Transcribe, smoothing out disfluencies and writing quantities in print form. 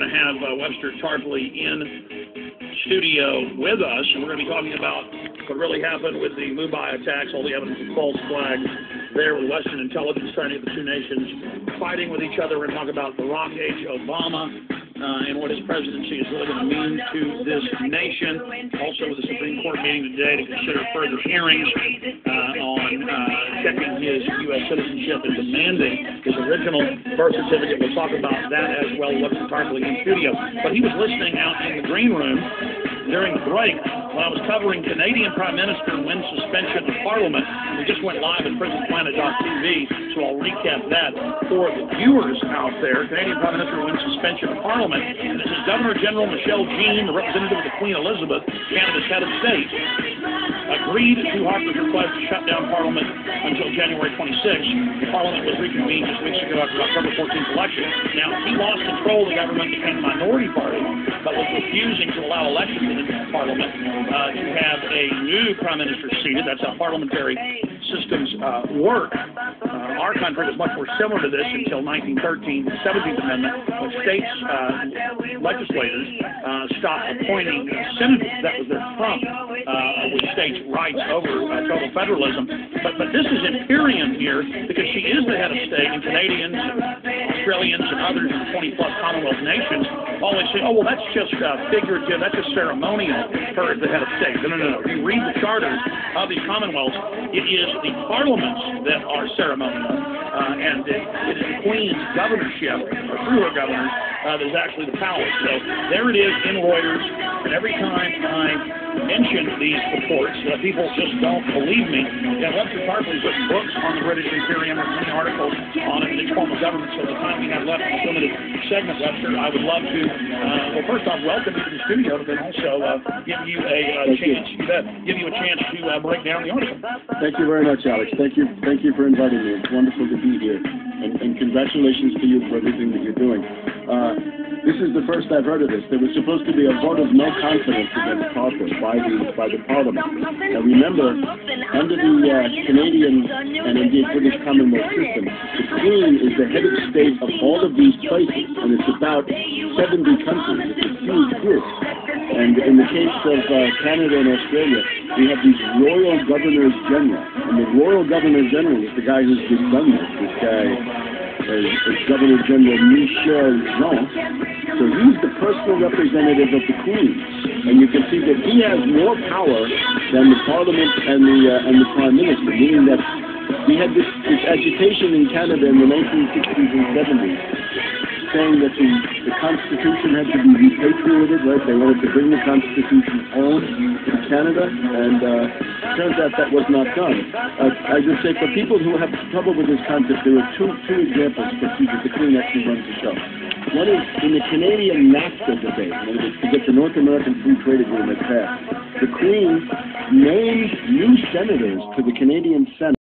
going to have Webster Tarpley in studio with us, and we're going to be talking about what really happened with the Mumbai attacks, all the evidence of false flags there with Western intelligence trying to get the two nations fighting with each other. We're going to talk about Barack H. Obama and what his presidency is really going to mean to this nation. Also with the Supreme Court meeting today to consider further hearings on checking his U.S. citizenship and demanding his original birth certificate. We'll talk about that as well. Webster Tarpley in studio. But he was listening out in the green room during the break when I was covering Canadian Prime Minister wins suspension of Parliament. We just went live at PrisonPlanet.tv, so I'll recap that for the viewers out there. Canadian Prime Minister wins suspension of Parliament. And this is Governor General Michelle Jean, the representative of the Queen Elizabeth, Canada's head of state, agreed to Harper's request to shut down Parliament until January 26th. The Parliament was reconvened just weeks ago after the October 14th election. Now, he lost control of the government, became a minority party, but was refusing to allow elections in the Parliament to have a new Prime Minister seated. That's how parliamentary systems work. Our country was much more similar to this until 1913, the 17th Amendment, when states' legislators stopped appointing senators. That was their trump with states' rights over total federalism. But this is Imperium here because she is the head of state, and Canadians, Australians, and others in 20-plus Commonwealth nations always say, oh, well, that's just figurative, that's just ceremonial, her as the head of state. No. If you read the charters of these Commonwealths, it is the parliaments that are ceremonial, and it is the Queen's governorship, or through her governors, that is actually the power. So there it is in Reuters, and every time I mention these reports, people just don't believe me. Webster Tarpley's written books on the British Imperium, and many articles on it, and its form of government. So the time we have left in this limited segment, Webster, I would love to, well, first off, welcome you to the studio, but then also give you a chance to break down the article. Thank you very much, Alex. Thank you for inviting me. It's wonderful to be here, and congratulations to you for everything that you're doing. This is the first I've heard of this. There was supposed to be a vote of no confidence against Harper by the Parliament. Now remember, under the Canadian and indeed British Commonwealth system, the Queen is the head of state of all of these places, and it's about 70 countries. It's a huge group. And in the case of Canada and Australia, we have these royal governors general, and the royal governor general is the guy who's just done this guy. Is Governor General Michel Jean. So he's the personal representative of the Queen, and you can see that he has more power than the Parliament and the Prime Minister, meaning that we had this agitation in Canada in the 1960s and 70s, saying that the Constitution had to be repatriated, right? They wanted to bring the Constitution home to Canada, and it turns out that was not done. I would say for people who have trouble with this concept, there are two examples to see that the Queen actually runs the show. One is in the Canadian NAFTA debate, to get the North American Free Trade Agreement passed. The Queen named new senators to the Canadian Senate.